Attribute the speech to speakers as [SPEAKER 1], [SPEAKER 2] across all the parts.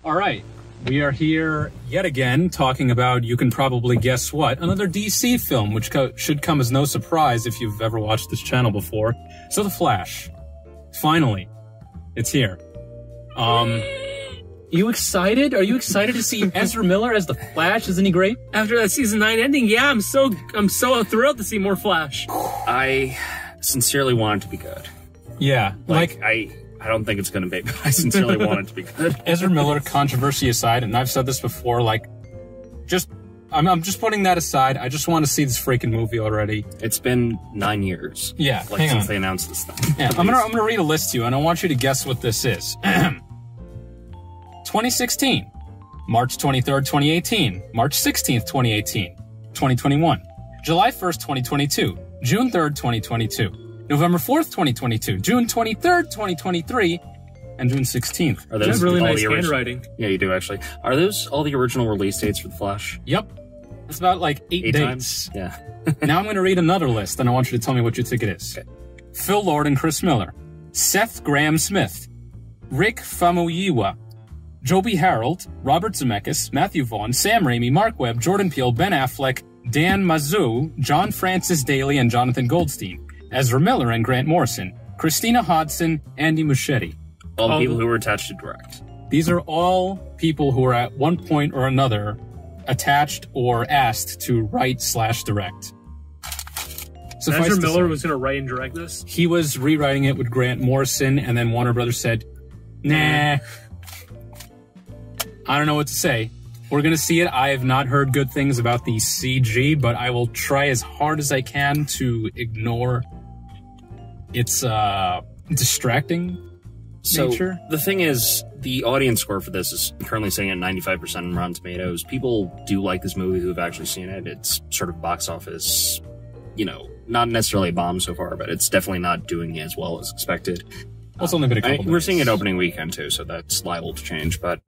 [SPEAKER 1] All right, we are here yet again talking about, you can probably guess what, another DC film, which should come as no surprise if you've ever watched this channel before. So The Flash. Finally, it's here. You excited? Are you excited to see Ezra Miller as the Flash? Isn't he great?
[SPEAKER 2] After that season 9 ending, yeah, I'm so thrilled to see more Flash.
[SPEAKER 3] I sincerely want it to be good.
[SPEAKER 1] Yeah,
[SPEAKER 3] I don't think it's going to be, but I sincerely want it to be good.
[SPEAKER 1] Ezra Miller, controversy aside, and I've said this before, I'm just putting that aside. I just want to see this freaking movie already.
[SPEAKER 3] It's been 9 years.
[SPEAKER 1] Yeah,
[SPEAKER 3] since they announced this thing.
[SPEAKER 1] Yeah, I'm gonna read a list to you, and I want you to guess what this is. 2016, March 23rd, 2018, March 16th, 2018, 2021, July 1st, 2022, June 3rd, 2022. November 4th, 2022, June 23rd, 2023, and June 16th.
[SPEAKER 3] Are those
[SPEAKER 2] you have really
[SPEAKER 3] all
[SPEAKER 2] nice
[SPEAKER 3] the
[SPEAKER 2] handwriting.
[SPEAKER 3] Yeah, you do, actually. Are those all the original release dates for The Flash?
[SPEAKER 1] Yep. It's about like 8 dates.
[SPEAKER 3] Times? Yeah.
[SPEAKER 1] Now I'm going to read another list, and I want you to tell me what you think it is.
[SPEAKER 3] Okay.
[SPEAKER 1] Phil Lord and Chris Miller, Seth Graham-Smith, Rick Famuyiwa, Joby Harold, Robert Zemeckis, Matthew Vaughn, Sam Raimi, Mark Webb, Jordan Peele, Ben Affleck, Dan Mazzou, John Francis Daly, and Jonathan Goldstein, Ezra Miller and Grant Morrison, Christina Hodson, Andy Muschietti.
[SPEAKER 3] All the people who were attached to direct.
[SPEAKER 1] These are all people who are at one point or another attached or asked to write/direct.
[SPEAKER 2] Ezra Miller was going to write and direct this?
[SPEAKER 1] He was rewriting it with Grant Morrison, and then Warner Brothers said, nah. I don't know what to say. We're going to see it. I have not heard good things about the CG, but I will try as hard as I can to ignore its distracting nature.
[SPEAKER 3] The thing is, the audience score for this is currently sitting at 95% on Rotten Tomatoes. People do like this movie who have actually seen it. It's sort of box office, not necessarily a bomb so far, but it's definitely not doing as well as expected.
[SPEAKER 1] Well, it's only been a couple days.
[SPEAKER 3] We're seeing it opening weekend too, so that's liable to change, but...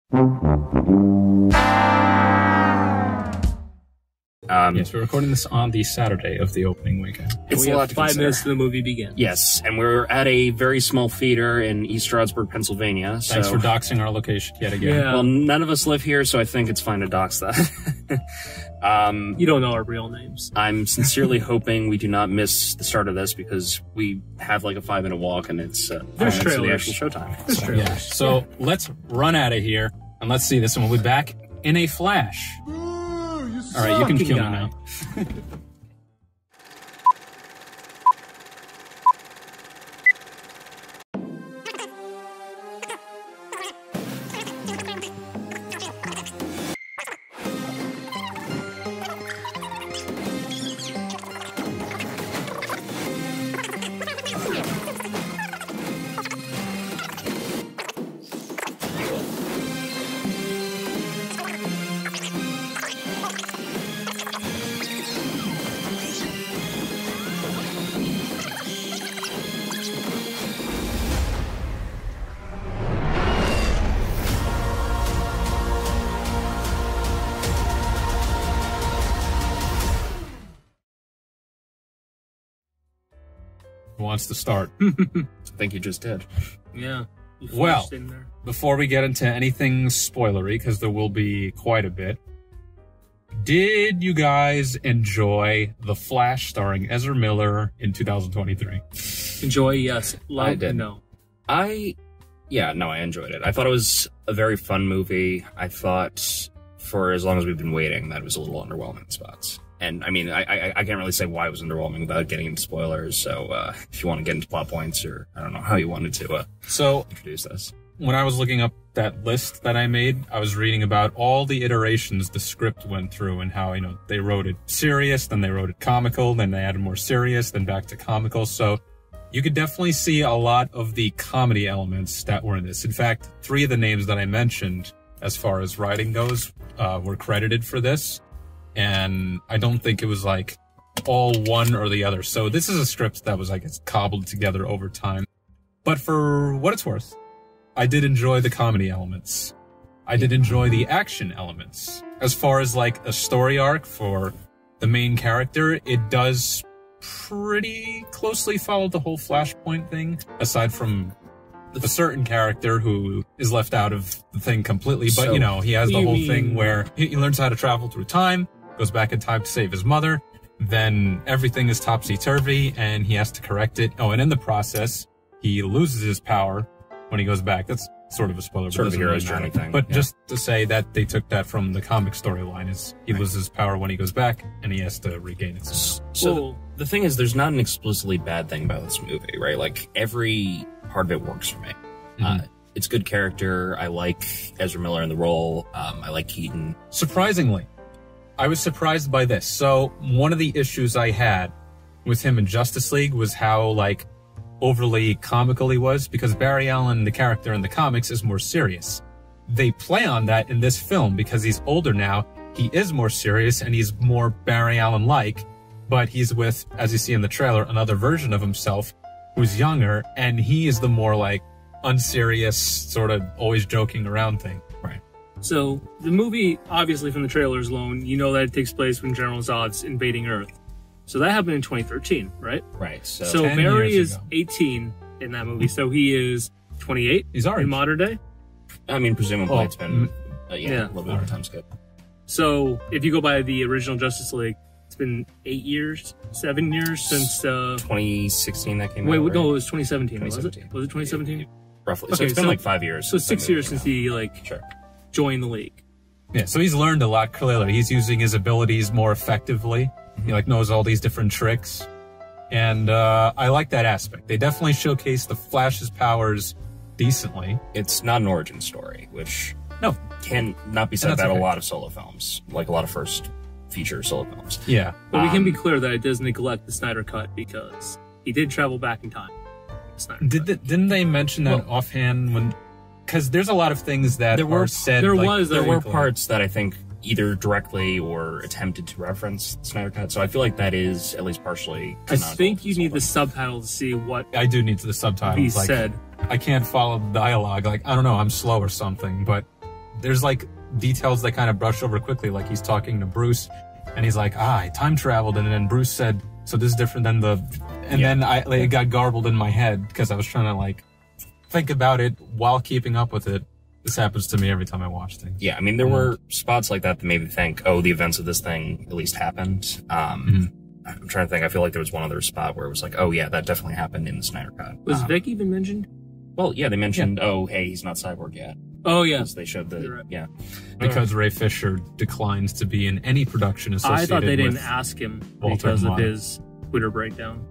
[SPEAKER 1] yes, we're recording this on the Saturday of the opening weekend.
[SPEAKER 2] It's a lot to 5 minutes to the movie begins.
[SPEAKER 3] Yes, and we're at a very small theater in East Stroudsburg, Pennsylvania.
[SPEAKER 1] Thanks for doxing our location yet again.
[SPEAKER 2] Yeah.
[SPEAKER 3] Well, none of us live here, so I think it's fine to dox that.
[SPEAKER 2] You don't know our real names.
[SPEAKER 3] I'm sincerely hoping we do not miss the start of this, because we have like a 5-minute walk, and it's 5 minutes to the actual showtime.
[SPEAKER 1] So let's run out of here, and let's see this, and we'll be back in a flash. All right, you can kill me now. Who wants to start?
[SPEAKER 3] I think you just did.
[SPEAKER 2] Yeah.
[SPEAKER 1] Well, before we get into anything spoilery, because there will be quite a bit, did you guys enjoy The Flash starring Ezra Miller in 2023?
[SPEAKER 2] Enjoy, yes.
[SPEAKER 3] I did.
[SPEAKER 2] No.
[SPEAKER 3] I enjoyed it. I thought it was a very fun movie. I thought, for as long as we've been waiting, that it was a little underwhelming in spots. And, I mean, I can't really say why it was underwhelming without getting into spoilers, so if you want to get into plot points, or I don't know how you wanted to introduce this.
[SPEAKER 1] When I was looking up that list that I made, I was reading about all the iterations the script went through and how, they wrote it serious, then they wrote it comical, then they added more serious, then back to comical. So you could definitely see a lot of the comedy elements that were in this. In fact, 3 of the names that I mentioned, as far as writing goes, were credited for this. And I don't think it was like all one or the other. So this is a script that was, I guess, cobbled together over time. But for what it's worth, I did enjoy the comedy elements. I did enjoy the action elements. As far as like a story arc for the main character, it does pretty closely follow the whole Flashpoint thing, aside from a certain character who is left out of the thing completely. But,
[SPEAKER 3] So,
[SPEAKER 1] you know, he has the
[SPEAKER 2] you
[SPEAKER 1] whole
[SPEAKER 2] mean-
[SPEAKER 1] thing where he learns how to travel through time, goes back in time to save his mother. Then everything is topsy-turvy, and he has to correct it. Oh, and in the process, he loses his power when he goes back. That's sort of a spoiler.
[SPEAKER 3] Sort
[SPEAKER 1] but
[SPEAKER 3] of a
[SPEAKER 1] doesn't
[SPEAKER 3] hero's
[SPEAKER 1] really
[SPEAKER 3] journey
[SPEAKER 1] matter.
[SPEAKER 3] thing,
[SPEAKER 1] But
[SPEAKER 3] yeah.
[SPEAKER 1] just to say that they took that from the comic storyline is he loses his power when he goes back, and he has to regain it somehow.
[SPEAKER 3] So
[SPEAKER 2] Well-
[SPEAKER 3] the thing is, there's not an explicitly bad thing about this movie, right? Like, every part of it works for me. It's good character. I like Ezra Miller in the role. I like Keaton.
[SPEAKER 1] Surprisingly, I was surprised by this. So one of the issues I had with him in Justice League was how, like, overly comical he was, because Barry Allen, the character in the comics, is more serious. They play on that in this film because he's older now. He is more serious and he's more Barry Allen-like, but he's with, as you see in the trailer, another version of himself who's younger, and he is the more, like, unserious, sort of always joking around thing. Right.
[SPEAKER 2] So the movie, obviously from the trailers alone, you know that it takes place when General Zod's invading Earth. So that happened in 2013, right?
[SPEAKER 3] Right.
[SPEAKER 2] So
[SPEAKER 1] 10
[SPEAKER 2] Barry
[SPEAKER 1] years
[SPEAKER 2] is
[SPEAKER 1] ago.
[SPEAKER 2] 18 in that movie. So he is 28
[SPEAKER 1] He's our
[SPEAKER 2] in
[SPEAKER 1] age.
[SPEAKER 2] modern day.
[SPEAKER 3] I mean, presumably
[SPEAKER 1] Oh,
[SPEAKER 3] it's been,
[SPEAKER 2] yeah.
[SPEAKER 3] a little bit of a time skip.
[SPEAKER 2] So if you go by the original Justice League, it's been 8 years, 7 years since.
[SPEAKER 3] 2016 that came
[SPEAKER 2] Wait,
[SPEAKER 3] out, right?
[SPEAKER 2] no, it was 2017. Was it?
[SPEAKER 3] 2017.
[SPEAKER 2] Was it 2017?
[SPEAKER 3] Roughly. So
[SPEAKER 2] Okay,
[SPEAKER 3] it's been
[SPEAKER 2] so-
[SPEAKER 3] like 5 years.
[SPEAKER 2] So
[SPEAKER 3] since
[SPEAKER 2] 6
[SPEAKER 3] that
[SPEAKER 2] years
[SPEAKER 3] movie
[SPEAKER 2] since
[SPEAKER 3] came
[SPEAKER 2] he like
[SPEAKER 3] out. Sure.
[SPEAKER 2] joined the league.
[SPEAKER 1] Yeah, so he's learned a lot, clearly. He's using his abilities more effectively. He, like, knows all these different tricks. And I like that aspect. They definitely showcase the Flash's powers decently.
[SPEAKER 3] It's not an origin story, which
[SPEAKER 1] No.
[SPEAKER 3] can not be said
[SPEAKER 1] that's
[SPEAKER 3] about
[SPEAKER 1] okay.
[SPEAKER 3] a lot of solo films, like a lot of first feature solo films.
[SPEAKER 1] Yeah.
[SPEAKER 2] But we can be clear that it does neglect the Snyder Cut because he did travel back in time. The Snyder Cut.
[SPEAKER 1] Didn't they mention that offhand when... Because there's a lot of things that
[SPEAKER 3] There were-
[SPEAKER 1] are said...
[SPEAKER 2] there
[SPEAKER 1] like,
[SPEAKER 2] was-
[SPEAKER 3] There were
[SPEAKER 2] Cool.
[SPEAKER 3] parts that I think either directly or attempted to reference the Snyder Cut, so I feel like that is at least partially.
[SPEAKER 2] I think you need the
[SPEAKER 3] solo
[SPEAKER 2] subtitle to see what
[SPEAKER 1] I do need the subtitles.
[SPEAKER 2] he
[SPEAKER 1] like,
[SPEAKER 2] said.
[SPEAKER 1] I can't follow the dialogue. Like, I don't know, I'm slow or something. But there's, like, details that kind of brush over quickly. Like, he's talking to Bruce, and he's like, I time traveled. And then Bruce said, so this is different than the... And then it got garbled in my head because I was trying to, like, think about it while keeping up with it. This happens to me every time I watch things.
[SPEAKER 3] Yeah, I mean, there were spots like that that made me think, oh, the events of this thing at least happened. I'm trying to think. I feel like there was one other spot where it was like, oh, yeah, that definitely happened in the Snyder Cut.
[SPEAKER 2] Was Vic even mentioned?
[SPEAKER 3] Well, yeah, they mentioned, oh, hey, he's not Cyborg yet.
[SPEAKER 2] Oh, yeah.
[SPEAKER 3] Because they showed
[SPEAKER 2] You're
[SPEAKER 3] the,
[SPEAKER 2] right.
[SPEAKER 3] yeah.
[SPEAKER 1] Because Ray Fisher declines to be in any production associated
[SPEAKER 2] I thought they didn't
[SPEAKER 1] with...
[SPEAKER 2] ask him
[SPEAKER 1] Walter
[SPEAKER 2] because of
[SPEAKER 1] Hamada.
[SPEAKER 2] his Twitter breakdown.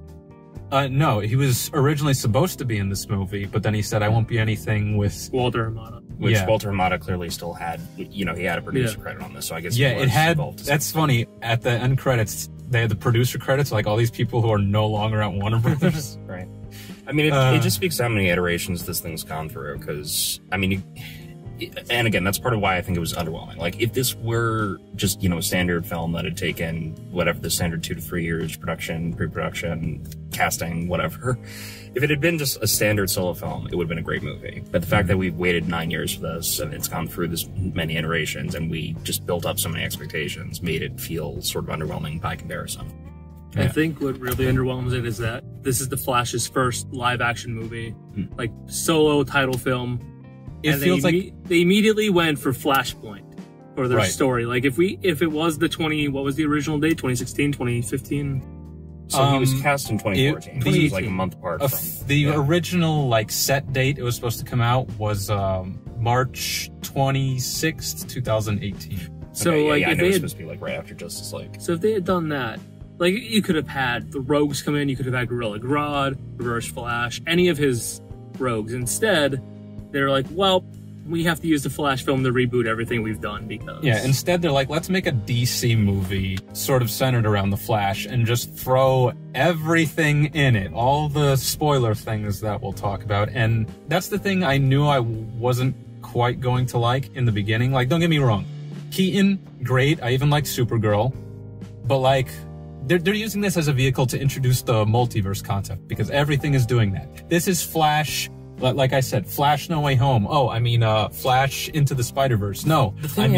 [SPEAKER 1] No, he was originally supposed to be in this movie, but then he said, I won't be anything with...
[SPEAKER 2] Walter Hamada.
[SPEAKER 3] Which
[SPEAKER 1] Yeah.
[SPEAKER 3] Walter Hamada clearly still had, he had a producer credit on this, so I guess
[SPEAKER 1] Yeah,
[SPEAKER 3] he
[SPEAKER 1] it
[SPEAKER 3] was
[SPEAKER 1] had...
[SPEAKER 3] involved to some
[SPEAKER 1] That's funny. At the end credits, they had the producer credits, like all these people who are no longer at Warner Brothers.
[SPEAKER 3] Right. I mean, it just speaks to how many iterations this thing's gone through, because, I mean, and again, that's part of why I think it was underwhelming. Like, if this were just, a standard film that had taken whatever the standard 2 to 3 years, production, pre-production, casting, whatever, if it had been just a standard solo film, it would have been a great movie. But the fact that we've waited 9 years for this, and it's gone through this many iterations, and we just built up so many expectations, made it feel sort of underwhelming by comparison.
[SPEAKER 2] I
[SPEAKER 1] Yeah.
[SPEAKER 2] think what really underwhelms it is that this is the Flash's first live action movie, like solo title film.
[SPEAKER 1] It
[SPEAKER 2] and
[SPEAKER 1] feels
[SPEAKER 2] they immediately went for Flashpoint for their
[SPEAKER 1] Right.
[SPEAKER 2] story. Like if it was what was the original date? 2016, 2015?
[SPEAKER 3] So he was cast in 2014. This was like a month apart from...
[SPEAKER 1] The original, like, set date it was supposed to come out was March 26th, 2018.
[SPEAKER 2] So
[SPEAKER 3] Okay,
[SPEAKER 2] like
[SPEAKER 3] I
[SPEAKER 2] if
[SPEAKER 3] know
[SPEAKER 2] they
[SPEAKER 3] it's
[SPEAKER 2] had,
[SPEAKER 3] supposed to be like right after Justice League.
[SPEAKER 2] so if they had done that, like you could have had the Rogues come in, you could have had Gorilla Grodd, Reverse Flash, any of his rogues. Instead, they're like, well, we have to use the Flash film to reboot everything we've done because
[SPEAKER 1] Yeah, instead they're like, let's make a DC movie sort of centered around the Flash and just throw everything in it, all the spoiler things that we'll talk about. And that's the thing I knew I wasn't quite going to like in the beginning. Like, don't get me wrong, Keaton, great. I even liked Supergirl, but like, they're using this as a vehicle to introduce the multiverse concept because everything is doing that. This is Flash Like I said, Flash No Way Home. Oh, I mean, Flash Into the Spider-Verse. No.
[SPEAKER 3] The thing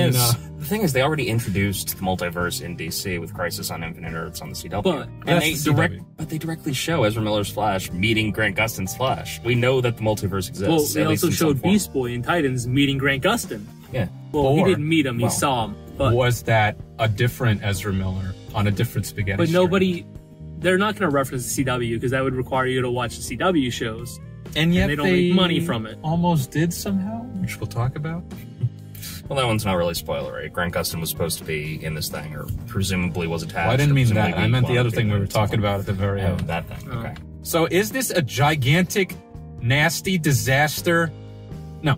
[SPEAKER 3] is, they already introduced the multiverse in DC with Crisis on Infinite Earths on the CW. But they directly show Ezra Miller's Flash meeting Grant Gustin's Flash. We know that the multiverse exists.
[SPEAKER 2] Well, they also showed Beast Boy in Titans meeting Grant Gustin.
[SPEAKER 3] Yeah.
[SPEAKER 2] Well, he didn't meet him, he saw him. But
[SPEAKER 1] was that a different Ezra Miller on a different spaghetti
[SPEAKER 2] But
[SPEAKER 1] string?
[SPEAKER 2] nobody... They're not going to reference the CW because that would require you to watch the CW shows.
[SPEAKER 1] And yet
[SPEAKER 2] they don't make money from it.
[SPEAKER 1] Almost did somehow, which we'll talk about.
[SPEAKER 3] Well, that one's not really spoilery. Grant Gustin was supposed to be in this thing, or presumably was attached.
[SPEAKER 1] Well, I didn't mean that. I meant the other thing we were talking about at the very end.
[SPEAKER 3] That thing. Okay.
[SPEAKER 1] So is this a gigantic, nasty disaster? No.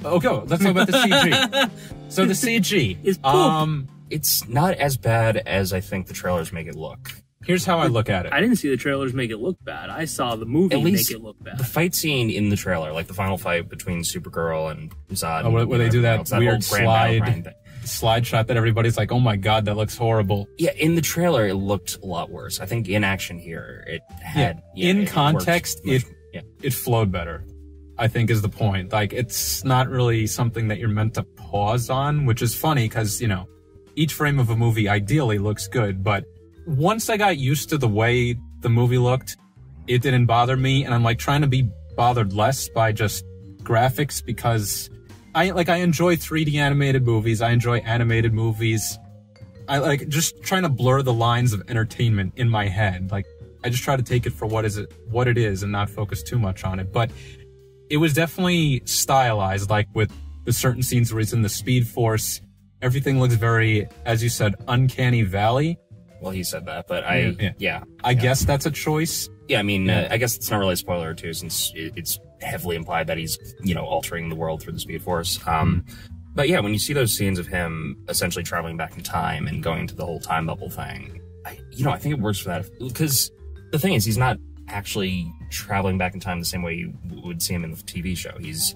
[SPEAKER 1] Okay, let's talk about the CG. So the CG
[SPEAKER 2] is poop.
[SPEAKER 3] It's not as bad as I think the trailers make it look.
[SPEAKER 1] Here's how I look at it.
[SPEAKER 2] I didn't see the trailers make it look bad. I saw the movie make it look bad.
[SPEAKER 3] The fight scene in the trailer, like the final fight between Supergirl and Zod.
[SPEAKER 1] Where they do that weird slide shot that everybody's like, oh my god, that looks horrible.
[SPEAKER 3] Yeah, in the trailer, it looked a lot worse. I think in action here, it had...
[SPEAKER 1] in context, it flowed better, I think is the point. Like, it's not really something that you're meant to pause on, which is funny because, you know, each frame of a movie ideally looks good, but once I got used to the way the movie looked, it didn't bother me, and I'm like trying to be bothered less by just graphics because I enjoy 3D animated movies. I enjoy animated movies. I like just trying to blur the lines of entertainment in my head. Like, I just try to take it for what it is and not focus too much on it. But it was definitely stylized, like with the certain scenes where he's in the Speed Force. Everything looks very, as you said, uncanny valley.
[SPEAKER 3] Well, he said that, but
[SPEAKER 1] I guess that's a choice.
[SPEAKER 3] Yeah, I mean, I guess it's not really a spoiler, too, since it's heavily implied that he's, you know, altering the world through the Speed Force. But yeah, when you see those scenes of him essentially traveling back in time and going into the whole time bubble thing, I think it works for that. Because the thing is, he's not actually traveling back in time the same way you would see him in the TV show. He's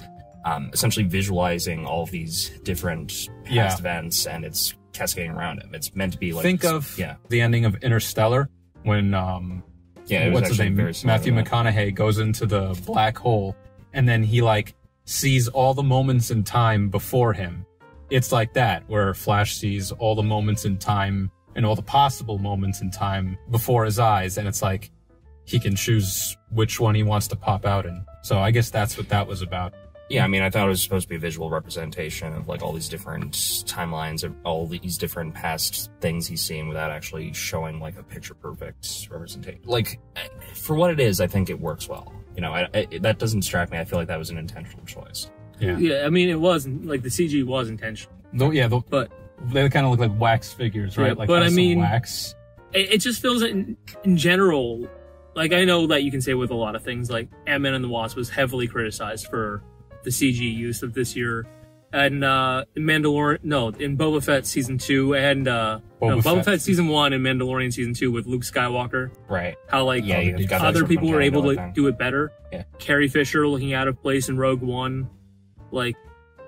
[SPEAKER 3] essentially visualizing all of these different past events, and it's cascading around him. It's meant to be like...
[SPEAKER 1] Think of the ending of Interstellar when, what's his name? Matthew McConaughey goes into the black hole, and then he, like, sees all the moments in time before him. It's like that, where Flash sees all the moments in time and all the possible moments in time before his eyes, and it's like he can choose which one he wants to pop out in. So I guess that's what that was about.
[SPEAKER 3] Yeah, I mean, I thought it was supposed to be a visual representation of, like, all these different timelines of all these different past things he's seen without actually showing, like, a picture-perfect representation. Like, for what it is, I think it works well. You know, that doesn't distract me. I feel like that was an intentional choice.
[SPEAKER 2] Yeah, I mean, it wasn't, like, the CG was intentional.
[SPEAKER 1] But they kind of look like wax figures, right? Like,
[SPEAKER 2] but I mean,
[SPEAKER 1] wax.
[SPEAKER 2] It just feels in general, like, I know that you can say with a lot of things, like, Ant-Man and the Wasp was heavily criticized for the CG use of this year, and in Boba Fett season 2, and Boba Fett season 1 and Mandalorian season 2 with Luke Skywalker.
[SPEAKER 3] Right.
[SPEAKER 2] How other people were able to do it better.
[SPEAKER 3] Yeah.
[SPEAKER 2] Carrie Fisher looking out of place in Rogue One. Like,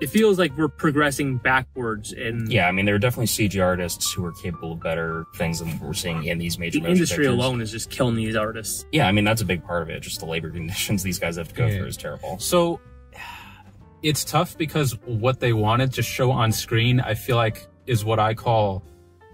[SPEAKER 2] it feels like we're progressing backwards.
[SPEAKER 3] Yeah, I mean, there are definitely CG artists who are capable of better things than we're seeing in these major motion
[SPEAKER 2] industry
[SPEAKER 3] pictures.
[SPEAKER 2] Alone is just killing these artists.
[SPEAKER 3] Yeah, I mean, that's a big part of it. Just the labor conditions these guys have to go through is terrible.
[SPEAKER 1] So it's tough because what they wanted to show on screen, I feel like, is what I call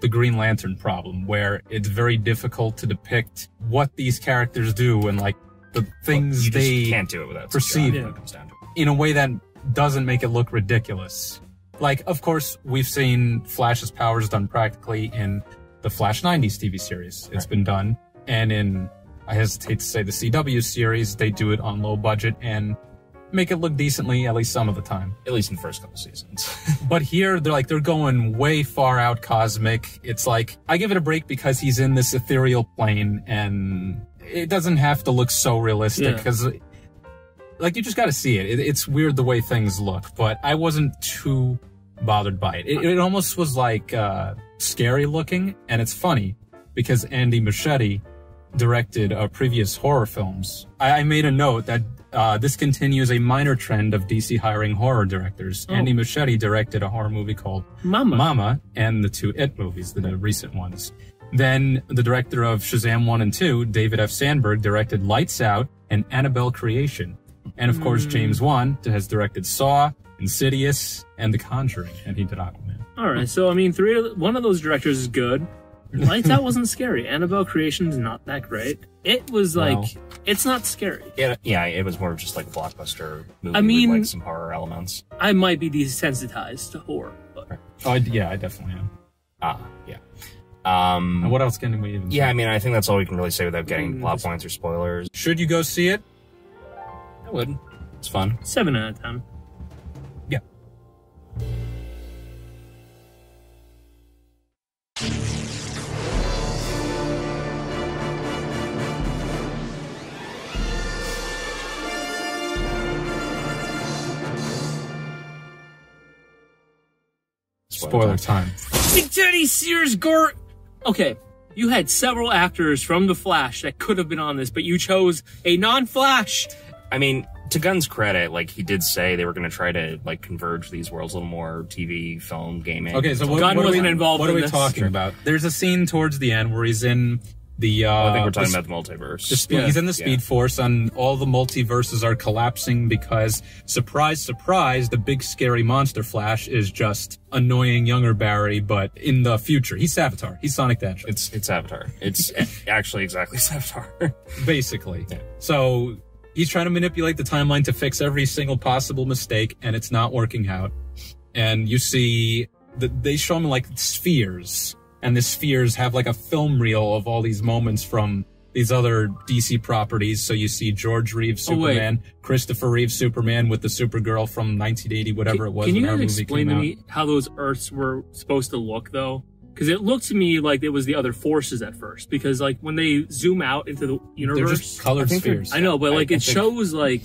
[SPEAKER 1] the Green Lantern problem, where it's very difficult to depict what these characters do and, like, the things they
[SPEAKER 3] can't do it without
[SPEAKER 1] perceive
[SPEAKER 3] CGI,
[SPEAKER 1] in a way that doesn't make it look ridiculous. Like, of course, we've seen Flash's powers done practically in the Flash 90s TV series. It's been done. And in, I hesitate to say, the CW series, they do it on low budget and make it look decently, at least some of the time.
[SPEAKER 3] At least in the first couple seasons.
[SPEAKER 1] But here, they're going way far out cosmic. It's like, I give it a break because he's in this ethereal plane, and it doesn't have to look so realistic, because, like, you just gotta see it. It's weird the way things look, but I wasn't too bothered by it. It almost was, like, scary looking, and it's funny, because Andy Muschietti directed previous horror films. I made a note that this continues a minor trend of DC hiring horror directors. Andy Muschietti directed a horror movie called Mama and the 2 It movies, the recent ones. Then the director of Shazam 1 and 2, David F. Sandberg, directed Lights Out and Annabelle Creation. And of course, James Wan has directed Saw, Insidious, and The Conjuring, and he did Aquaman.
[SPEAKER 2] All right, so I mean, one of those directors is good. Lights Out wasn't scary. Annabelle Creation's not that great. It was like, it's not scary.
[SPEAKER 3] Yeah, it was more of just like a blockbuster movie
[SPEAKER 2] I mean,
[SPEAKER 3] with like some horror elements.
[SPEAKER 2] I might be desensitized to horror, but
[SPEAKER 1] I definitely am.
[SPEAKER 3] Yeah.
[SPEAKER 1] And what else can we even say?
[SPEAKER 3] Yeah, I mean, I think that's all we can really say without getting plot points or spoilers.
[SPEAKER 1] Should you go see it?
[SPEAKER 3] I would. It's fun.
[SPEAKER 2] 7 out of 10.
[SPEAKER 1] Yeah. Spoiler time.
[SPEAKER 2] Big Teddy Sears Gore. Okay, you had several actors from The Flash that could have been on this, but you chose a non-Flash.
[SPEAKER 3] I mean, to Gunn's credit, like, he did say they were going to try to, like, converge these worlds a little more, TV, film, gaming.
[SPEAKER 1] Okay, so
[SPEAKER 2] Gunn wasn't involved
[SPEAKER 1] What
[SPEAKER 2] in
[SPEAKER 1] are we
[SPEAKER 2] this.
[SPEAKER 1] talking about? There's a scene towards the end where he's in the...
[SPEAKER 3] I think we're talking about the multiverse.
[SPEAKER 1] He's in the Speed Force, and all the multiverses are collapsing because, surprise, surprise, the big scary monster Flash is just annoying younger Barry, but in the future. He's Savitar. He's Sonic the Hedgehog.
[SPEAKER 3] It's Avatar. It's actually exactly Avatar.
[SPEAKER 1] Basically.
[SPEAKER 3] Yeah.
[SPEAKER 1] So he's trying to manipulate the timeline to fix every single possible mistake, and it's not working out. And you see that they show him like spheres, and the spheres have like a film reel of all these moments from these other DC properties. So you see George Reeves Superman, Christopher Reeve Superman with the Supergirl from 1980, whatever it was.
[SPEAKER 2] Can you
[SPEAKER 1] when our
[SPEAKER 2] guys
[SPEAKER 1] movie
[SPEAKER 2] explain
[SPEAKER 1] came
[SPEAKER 2] to
[SPEAKER 1] out.
[SPEAKER 2] me how those Earths were supposed to look, though? Because it looked to me like it was the other forces at first. Because like when they zoom out into the universe,
[SPEAKER 1] They're just colored spheres.
[SPEAKER 2] I know, but like it shows like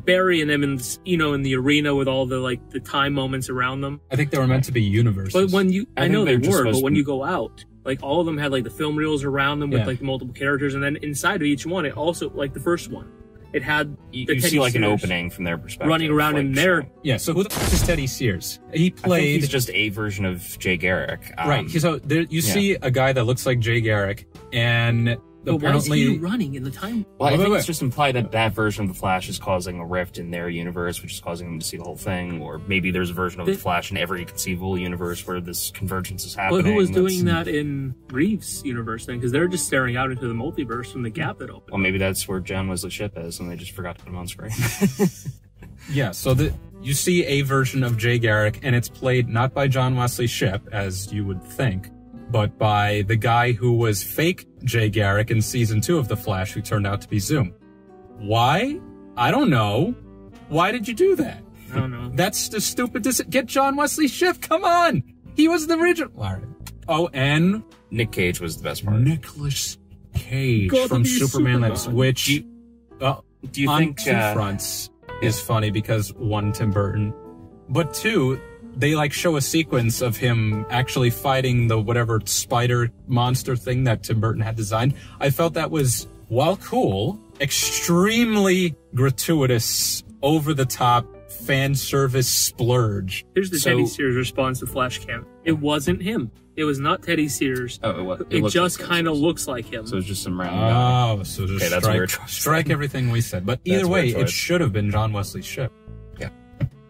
[SPEAKER 2] Barry and them in in the arena with all the like the time moments around them.
[SPEAKER 1] I think they were meant to be universes.
[SPEAKER 2] But when you, I know they
[SPEAKER 3] they're just
[SPEAKER 2] were, but
[SPEAKER 3] supposed
[SPEAKER 2] when
[SPEAKER 3] to-
[SPEAKER 2] you go out, like all of them had like the film reels around them with
[SPEAKER 1] Yeah.
[SPEAKER 2] like the multiple characters, and then inside of each one, it also like the first one, it had
[SPEAKER 3] You
[SPEAKER 2] the
[SPEAKER 3] see
[SPEAKER 2] Teddy
[SPEAKER 3] like an
[SPEAKER 2] Sears
[SPEAKER 3] opening from their perspective.
[SPEAKER 2] running around
[SPEAKER 3] like,
[SPEAKER 2] in there.
[SPEAKER 1] Yeah, so who the fuck is Teddy Sears? He
[SPEAKER 3] I think
[SPEAKER 1] played...
[SPEAKER 3] he's just a version of Jay Garrick.
[SPEAKER 1] right, so there, you see a guy that looks like Jay Garrick, and
[SPEAKER 2] But why is
[SPEAKER 1] apparently...
[SPEAKER 2] he running in the time?
[SPEAKER 3] Well, I
[SPEAKER 1] Wait,
[SPEAKER 3] think
[SPEAKER 1] wait.
[SPEAKER 3] it's just implied that that version of the Flash is causing a rift in their universe, which is causing them to see the whole thing. Or maybe there's a version of the Flash in every conceivable universe where this convergence is happening.
[SPEAKER 2] But who was
[SPEAKER 3] That's-
[SPEAKER 2] doing that in Reeves' universe then? Because they're just staring out into the multiverse from the gap that opened.
[SPEAKER 3] Well, maybe that's where John Wesley Shipp is, and they just forgot to put him on screen.
[SPEAKER 1] Yeah, so you see a version of Jay Garrick, and it's played not by John Wesley Shipp, as you would think, but by the guy who was fake Jay Garrick in season 2 of The Flash, who turned out to be Zoom. Why? I don't know. Why did you do that?
[SPEAKER 2] I don't know.
[SPEAKER 1] That's the stupid... Get John Wesley Shipp, come on! He was the original... All right. Oh, and...
[SPEAKER 3] Nick Cage was the best part.
[SPEAKER 1] Nicolas Cage
[SPEAKER 2] Gotta
[SPEAKER 1] from
[SPEAKER 2] be
[SPEAKER 1] Superman Lives,
[SPEAKER 2] Superman.
[SPEAKER 1] which...
[SPEAKER 3] Do you
[SPEAKER 1] on
[SPEAKER 3] think
[SPEAKER 1] two fronts is funny because one, Tim Burton, but two, they like show a sequence of him actually fighting the whatever spider monster thing that Tim Burton had designed. I felt that was, while cool, extremely gratuitous, over the top fan service splurge.
[SPEAKER 2] Here's the Teddy Sears response to Flash Cam. It wasn't him. It was not Teddy Sears.
[SPEAKER 3] Oh,
[SPEAKER 2] It just kind of looks like him.
[SPEAKER 3] So it's just some random guy.
[SPEAKER 1] Oh, so just
[SPEAKER 3] Okay, that's a weird choice.
[SPEAKER 1] strike everything we said. But either
[SPEAKER 3] That's a
[SPEAKER 1] way,
[SPEAKER 3] weird
[SPEAKER 1] it
[SPEAKER 3] choice.
[SPEAKER 1] should have been John Wesley Shipp.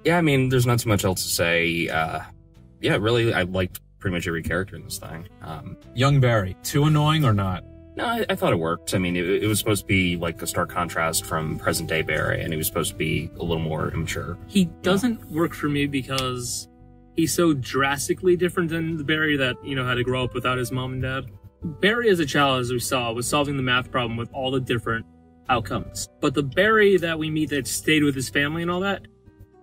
[SPEAKER 3] Yeah, I mean, there's not too much else to say. Yeah, really, I liked pretty much every character in this thing.
[SPEAKER 1] Young Barry, too annoying or not?
[SPEAKER 3] No, I thought it worked. I mean, it was supposed to be like a stark contrast from present day Barry, and he was supposed to be a little more immature.
[SPEAKER 2] He doesn't work for me because he's so drastically different than the Barry that, had to grow up without his mom and dad. Barry as a child, as we saw, was solving the math problem with all the different outcomes. But the Barry that we meet that stayed with his family and all that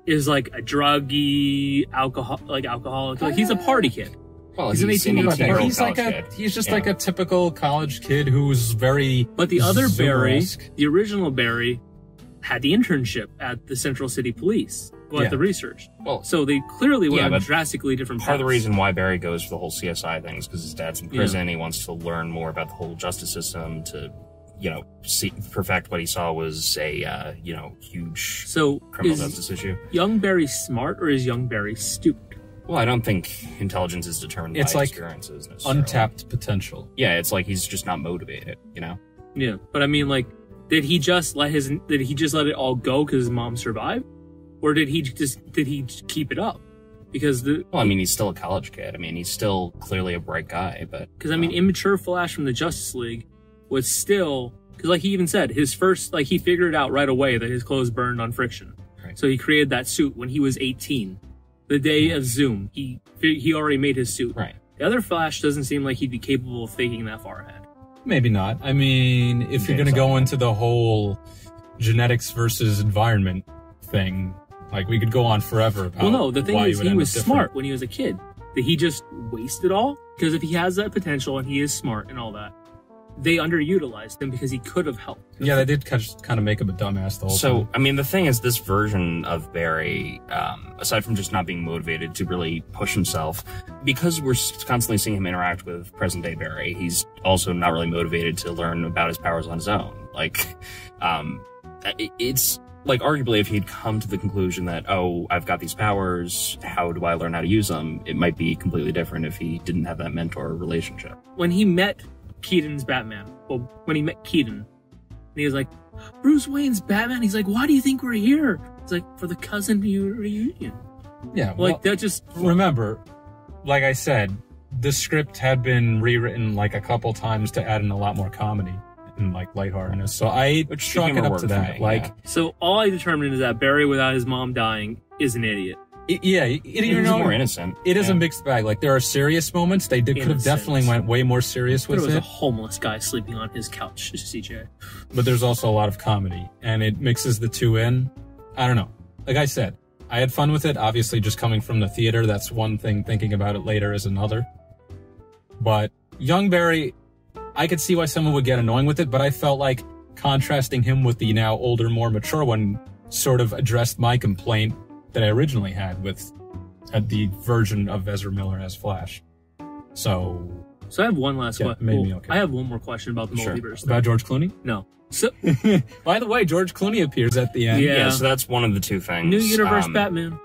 [SPEAKER 2] is like a druggy, alcoholic. Like he's a party kid.
[SPEAKER 3] Well,
[SPEAKER 2] He's an 18-year-old
[SPEAKER 1] He's like he's just like a typical college kid who's very...
[SPEAKER 2] But the other Barry,
[SPEAKER 1] Zoomer-esque.
[SPEAKER 2] the original Barry, had the internship at the Central City Police, at the research.
[SPEAKER 3] Well,
[SPEAKER 2] So they clearly went
[SPEAKER 3] Yeah,
[SPEAKER 2] on
[SPEAKER 3] but
[SPEAKER 2] drastically different
[SPEAKER 3] part of the
[SPEAKER 2] paths.
[SPEAKER 3] reason why Barry goes for the whole CSI thing is because his dad's in prison. He wants to learn more about the whole justice system to, perfect what he saw was a, huge
[SPEAKER 2] So
[SPEAKER 3] criminal
[SPEAKER 2] is
[SPEAKER 3] justice issue.
[SPEAKER 2] young Barry smart or is young Barry stupid?
[SPEAKER 3] Well, I don't think intelligence is determined
[SPEAKER 1] It's
[SPEAKER 3] by
[SPEAKER 1] like
[SPEAKER 3] experiences necessarily.
[SPEAKER 1] Untapped potential.
[SPEAKER 3] Yeah, it's like he's just not motivated,
[SPEAKER 2] Yeah, but I mean, like, Did he just let it all go because his mom survived, or did he keep it up? Because
[SPEAKER 3] well, I mean, he's still a college kid. I mean, he's still clearly a bright guy, but
[SPEAKER 2] because I mean, immature Flash from the Justice League was still, because like he even said, his first, like, he figured out right away that his clothes burned on friction.
[SPEAKER 3] Right.
[SPEAKER 2] So he created that suit when he was 18. The day of Zoom, he already made his suit.
[SPEAKER 3] Right.
[SPEAKER 2] The other Flash doesn't seem like he'd be capable of thinking that far ahead.
[SPEAKER 1] Maybe not. I mean, if you're going to go into the whole genetics versus environment thing, like, we could go on forever about
[SPEAKER 2] well, no, the thing is, he was
[SPEAKER 1] different.
[SPEAKER 2] smart when he was a kid. Did he just waste it all? Because if he has that potential and he is smart and all that, they underutilized him because he could have helped.
[SPEAKER 1] Yeah, they did kind of make him a dumbass the whole time.
[SPEAKER 3] So, I mean, the thing is, this version of Barry, aside from just not being motivated to really push himself, because we're constantly seeing him interact with present-day Barry, he's also not really motivated to learn about his powers on his own. Like, it's... Like, arguably, if he'd come to the conclusion that, oh, I've got these powers, how do I learn how to use them? It might be completely different if he didn't have that mentor relationship.
[SPEAKER 2] When he met Keaton's Batman, well, when he met Keaton, and he was like, Bruce Wayne's Batman? He's like, why do you think we're here? It's like, for the cousin reunion.
[SPEAKER 1] Yeah,
[SPEAKER 2] like, that just...
[SPEAKER 1] Remember, like I said, the script had been rewritten, like, a couple times to add in a lot more comedy and, like, lightheartedness. So I chalk it up to that.
[SPEAKER 2] So all I determined is that Barry, without his mom dying, is an idiot.
[SPEAKER 3] He's more innocent.
[SPEAKER 1] It is a mixed bag. Like, there are serious moments. They could have definitely went way more serious with it.
[SPEAKER 2] There was a homeless guy sleeping on his couch, CJ.
[SPEAKER 1] But there's also a lot of comedy, and it mixes the two in. I don't know. Like I said, I had fun with it. Obviously, just coming from the theater, that's one thing. Thinking about it later is another. But young Barry, I could see why someone would get annoying with it, but I felt like contrasting him with the now older, more mature one sort of addressed my complaint that I originally had with the version of Ezra Miller as Flash. So
[SPEAKER 2] I have one last question.
[SPEAKER 1] Maybe okay.
[SPEAKER 2] I have one more question about the multiverse.
[SPEAKER 1] About George Clooney?
[SPEAKER 2] No. So,
[SPEAKER 1] by the way, George Clooney appears at the end.
[SPEAKER 3] Yeah, so that's one of the two things.
[SPEAKER 2] New universe Batman.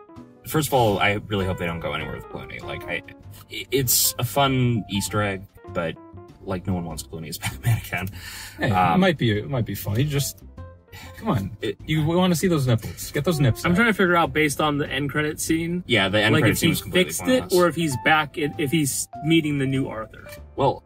[SPEAKER 3] First of all, I really hope they don't go anywhere with Clooney. Like, it's a fun Easter egg, but like, no one wants Clooney as Batman again.
[SPEAKER 1] Hey, it might be funny. Just come on, you want to see those nipples? Get those nips.
[SPEAKER 2] I'm trying to figure out based on the end credit scene.
[SPEAKER 3] Yeah, the end credit scene was completely
[SPEAKER 2] fixed it,
[SPEAKER 3] pointless.
[SPEAKER 2] or if he's back, if he's meeting the new Arthur.
[SPEAKER 3] Well,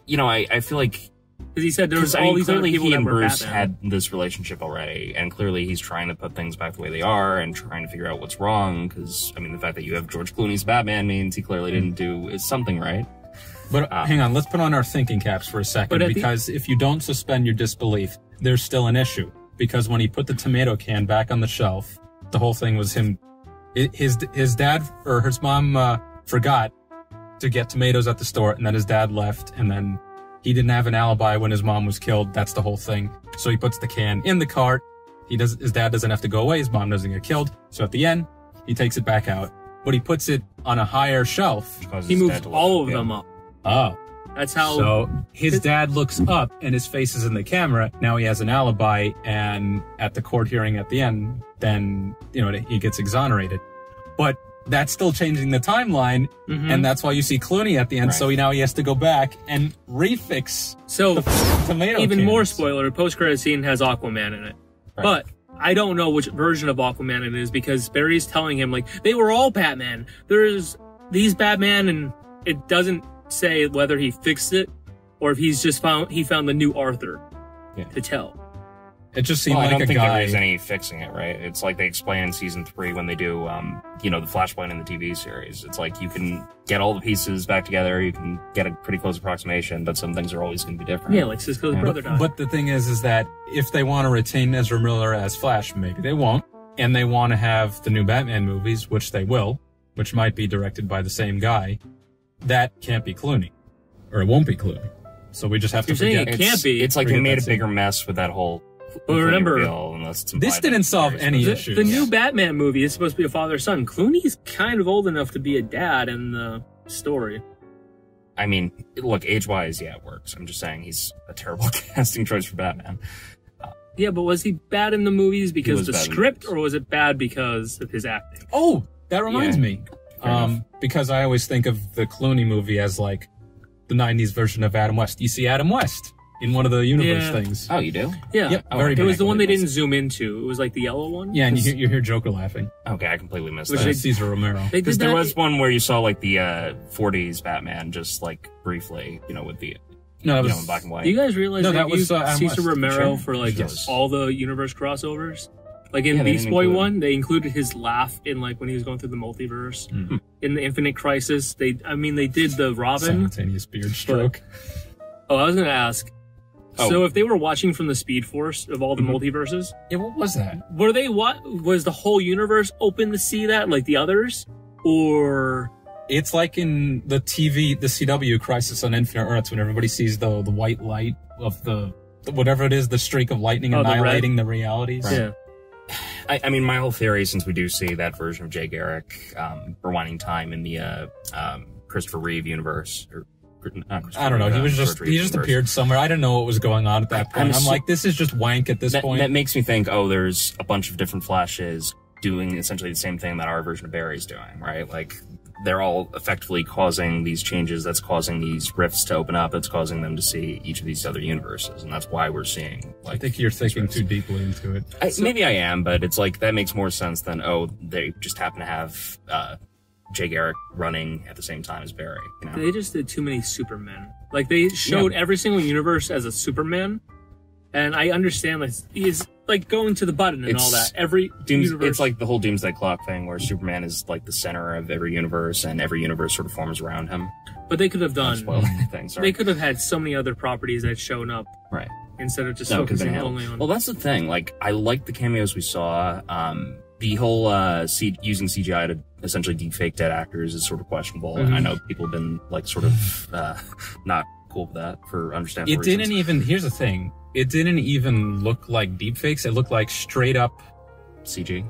[SPEAKER 3] you know, I feel like.
[SPEAKER 2] Because he said there was all these other
[SPEAKER 3] clearly
[SPEAKER 2] people
[SPEAKER 3] he
[SPEAKER 2] that
[SPEAKER 3] and
[SPEAKER 2] were
[SPEAKER 3] Bruce
[SPEAKER 2] Batman.
[SPEAKER 3] had this relationship already, and clearly he's trying to put things back the way they are and trying to figure out what's wrong. Because I mean, the fact that you have George Clooney's Batman means he clearly didn't do something right.
[SPEAKER 1] But hang on, let's put on our thinking caps for a second, because if you don't suspend your disbelief, there's still an issue. Because when he put the tomato can back on the shelf, the whole thing was him. His dad or his mom forgot to get tomatoes at the store, and then his dad left, and then he didn't have an alibi when his mom was killed. That's the whole thing. So he puts the can in the cart. His dad doesn't have to go away. His mom doesn't get killed. So at the end, he takes it back out, but he puts it on a higher shelf.
[SPEAKER 2] He moves all of them up.
[SPEAKER 1] Oh.
[SPEAKER 2] That's how.
[SPEAKER 1] So his dad looks up and his face is in the camera. Now he has an alibi, and at the court hearing at the end, then, he gets exonerated. But that's still changing the timeline, and that's why you see Clooney at the end. Right. So now he has to go back and refix the tomato
[SPEAKER 2] even
[SPEAKER 1] cans.
[SPEAKER 2] More spoiler, the post-credit scene has Aquaman in it. Right. But I don't know which version of Aquaman it is, because Barry's telling him, like, they were all Batman. There's these Batman, and it doesn't say whether he fixed it or if he's just found the new Arthur to tell.
[SPEAKER 1] It just seemed like
[SPEAKER 3] I don't think
[SPEAKER 1] there
[SPEAKER 3] is any fixing it, right? It's like they explain in season 3 when they do, the Flashpoint in the TV series. It's like you can get all the pieces back together, you can get a pretty close approximation, but some things are always going to be different.
[SPEAKER 2] Yeah, like Cisco's brother died.
[SPEAKER 1] But the thing is that if they want to retain Ezra Miller as Flash, maybe they won't, and they want to have the new Batman movies, which they will, which might be directed by the same guy, that can't be Clooney. Or it won't be Clooney. So we just have to forget.
[SPEAKER 2] It can't be.
[SPEAKER 3] It's like they made a bigger mess with that whole...
[SPEAKER 2] But remember,
[SPEAKER 1] this didn't solve any issues.
[SPEAKER 2] The new Batman movie is supposed to be a father-son. Clooney's kind of old enough to be a dad in the story.
[SPEAKER 3] I mean, look, age-wise, yeah, it works. I'm just saying he's a terrible casting choice for Batman.
[SPEAKER 2] Yeah, but was he bad in the movies because of the script, or was it bad because of his acting?
[SPEAKER 1] Oh, that reminds me. Because I always think of the Clooney movie as like the 90s version of Adam West. You see Adam West in one of the universe
[SPEAKER 2] Yeah.
[SPEAKER 1] things.
[SPEAKER 3] Oh, you do?
[SPEAKER 2] Yeah.
[SPEAKER 1] Yep,
[SPEAKER 3] Oh,
[SPEAKER 1] very
[SPEAKER 2] It
[SPEAKER 1] good.
[SPEAKER 2] was the one they
[SPEAKER 3] completely
[SPEAKER 2] didn't zoom into. It was like the yellow one.
[SPEAKER 1] Yeah, and you hear Joker laughing.
[SPEAKER 3] Okay, I completely missed
[SPEAKER 2] Which
[SPEAKER 3] that.
[SPEAKER 2] they-
[SPEAKER 1] Caesar Romero.
[SPEAKER 2] They did
[SPEAKER 3] Because there
[SPEAKER 2] that-
[SPEAKER 3] was one where you saw like the 40s Batman just like briefly, with the
[SPEAKER 1] No, that
[SPEAKER 3] in
[SPEAKER 1] was
[SPEAKER 3] black and white.
[SPEAKER 2] Do you guys realize
[SPEAKER 1] No,
[SPEAKER 2] they
[SPEAKER 1] that was,
[SPEAKER 2] used
[SPEAKER 1] Adam
[SPEAKER 2] Cesar
[SPEAKER 1] West.
[SPEAKER 2] Romero
[SPEAKER 3] Sure.
[SPEAKER 2] for like
[SPEAKER 3] Yes.
[SPEAKER 2] all the universe crossovers? Like in
[SPEAKER 3] Yeah, they
[SPEAKER 2] Beast
[SPEAKER 3] didn't
[SPEAKER 2] Boy
[SPEAKER 3] include-
[SPEAKER 2] 1, they included his laugh in like when he was going through the multiverse.
[SPEAKER 1] Hmm.
[SPEAKER 2] In the Infinite Crisis, they did the Robin.
[SPEAKER 1] simultaneous beard stroke.
[SPEAKER 2] Oh, I was gonna ask.
[SPEAKER 3] Oh.
[SPEAKER 2] So if they were watching from the Speed Force of all the multiverses,
[SPEAKER 1] Yeah, what was that?
[SPEAKER 2] were they was the whole universe open to see that like the others, or
[SPEAKER 1] It's like in the CW Crisis on Infinite Earths when everybody sees the white light of the whatever it is, the streak of lightning
[SPEAKER 2] Oh, the
[SPEAKER 1] annihilating the realities.
[SPEAKER 2] yeah?
[SPEAKER 3] I mean, my whole theory, since we do see that version of Jay Garrick rewinding time in the Christopher Reeve universe, or not Christopher
[SPEAKER 1] I don't know.
[SPEAKER 3] Reeve,
[SPEAKER 1] He was
[SPEAKER 3] George Reeves
[SPEAKER 1] he just
[SPEAKER 3] universe.
[SPEAKER 1] appeared somewhere. I didn't know what was going on at that
[SPEAKER 3] I'm
[SPEAKER 1] point. I'm
[SPEAKER 3] so-
[SPEAKER 1] like, this is just wank at this point.
[SPEAKER 3] That makes me think, there's a bunch of different Flashes doing essentially the same thing that our version of Barry's doing, right? Like, they're all effectively causing these changes, that's causing these rifts to open up, that's causing them to see each of these other universes, and that's why we're seeing,
[SPEAKER 1] I
[SPEAKER 3] like...
[SPEAKER 1] think you're thinking too deeply into it.
[SPEAKER 3] Maybe I am, but it's like, that makes more sense than, they just happen to have Jay Garrick running at the same time as Barry,
[SPEAKER 2] They just did too many Supermen. Like they showed every single universe as a Superman, and I understand like he's like going to the button and all that. Every universe,
[SPEAKER 3] It's like the whole Doomsday Clock thing, where Superman is like the center of every universe, and every universe sort of forms around him.
[SPEAKER 2] but they could have
[SPEAKER 3] Don't
[SPEAKER 2] done.
[SPEAKER 3] spoil anything, sorry.
[SPEAKER 2] They could have had so many other properties that shown up
[SPEAKER 3] Right.
[SPEAKER 2] instead of just
[SPEAKER 3] No, it could've been
[SPEAKER 2] focusing
[SPEAKER 3] handled.
[SPEAKER 2] only on.
[SPEAKER 3] Well, that's the thing. Like, I like the cameos we saw. The whole using CGI to essentially deepfake dead actors is sort of questionable, and I know people have been like sort of not cool with that for understandable
[SPEAKER 1] It
[SPEAKER 3] reasons.
[SPEAKER 1] didn't even. Here's the thing. It didn't even look like deepfakes. It looked like straight up,
[SPEAKER 3] CG.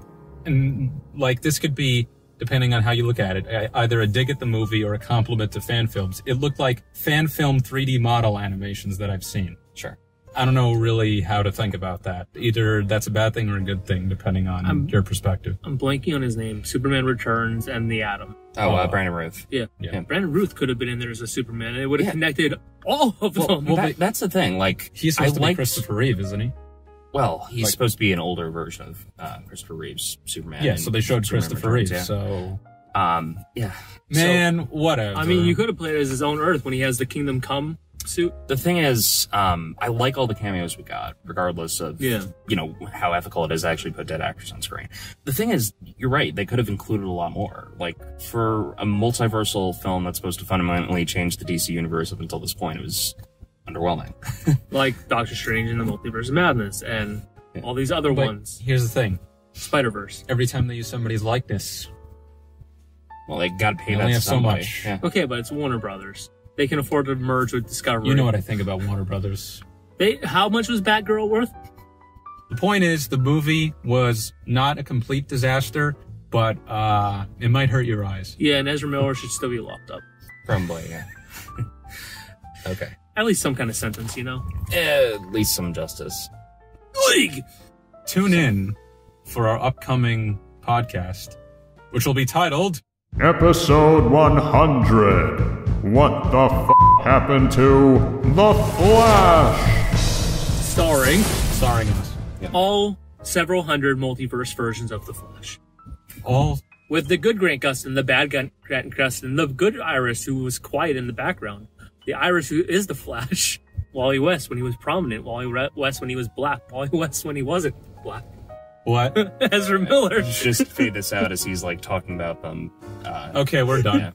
[SPEAKER 1] and like this could be, depending on how you look at it, either a dig at the movie or a compliment to fan films. It looked like fan film 3D model animations that I've seen.
[SPEAKER 3] Sure.
[SPEAKER 1] I don't know really how to think about that. Either that's a bad thing or a good thing, depending on your perspective.
[SPEAKER 2] I'm blanking on his name. Superman Returns and the Atom.
[SPEAKER 3] Brandon Ruth.
[SPEAKER 2] Yeah.
[SPEAKER 1] Yeah.
[SPEAKER 2] Brandon Ruth could have been in there as a Superman, and it would have connected all of them.
[SPEAKER 3] That's the thing. Like,
[SPEAKER 1] He's supposed to be Christopher Reeve, isn't he?
[SPEAKER 3] Well, he's supposed to be an older version of Christopher Reeve's Superman.
[SPEAKER 1] Yeah, so they showed
[SPEAKER 3] Superman
[SPEAKER 1] Christopher
[SPEAKER 3] Returns,
[SPEAKER 1] Reeve, so...
[SPEAKER 3] yeah.
[SPEAKER 1] Man, whatever.
[SPEAKER 2] I mean, you could have played it as his own Earth when he has the Kingdom Come suit.
[SPEAKER 3] The thing is, I like all the cameos we got, regardless of, how ethical it is to actually put dead actors on screen. The thing is, you're right, they could have included a lot more. Like, for a multiversal film that's supposed to fundamentally change the DC universe up until this point, it was underwhelming.
[SPEAKER 2] Like Doctor Strange in the Multiverse of Madness and all these other
[SPEAKER 1] But
[SPEAKER 2] ones.
[SPEAKER 1] here's the thing.
[SPEAKER 2] Spider-Verse.
[SPEAKER 1] Every time they use somebody's likeness,
[SPEAKER 3] Well, they gotta pay
[SPEAKER 1] They
[SPEAKER 3] that
[SPEAKER 1] only
[SPEAKER 3] to
[SPEAKER 1] have so
[SPEAKER 3] somebody.
[SPEAKER 1] much.
[SPEAKER 3] Yeah.
[SPEAKER 2] Okay, but it's Warner Brothers. They can afford to merge with Discovery.
[SPEAKER 1] you know what I think about Warner Brothers.
[SPEAKER 2] How much was Batgirl worth?
[SPEAKER 1] The point is, the movie was not a complete disaster, but it might hurt your eyes.
[SPEAKER 2] Yeah, and Ezra Miller should still be locked up.
[SPEAKER 3] Probably, yeah. Okay.
[SPEAKER 2] At least some kind of sentence, you know?
[SPEAKER 3] At least some justice.
[SPEAKER 2] League!
[SPEAKER 1] Tune in for our upcoming podcast, which will be titled...
[SPEAKER 4] Episode 100. What the f*** happened to The Flash?
[SPEAKER 2] Starring
[SPEAKER 1] us.
[SPEAKER 2] all several hundred multiverse versions of The Flash.
[SPEAKER 1] All...
[SPEAKER 2] With the good Grant Gustin, the bad Grant Gustin, the good Iris who was quiet in the background, the Iris who is the Flash, Wally West when he was prominent, Wally West when he was black, Wally West when he wasn't black,
[SPEAKER 1] What?
[SPEAKER 2] Ezra Miller.
[SPEAKER 3] Just fade this out as he's like talking about them.
[SPEAKER 1] Okay, we're done.
[SPEAKER 3] Yeah.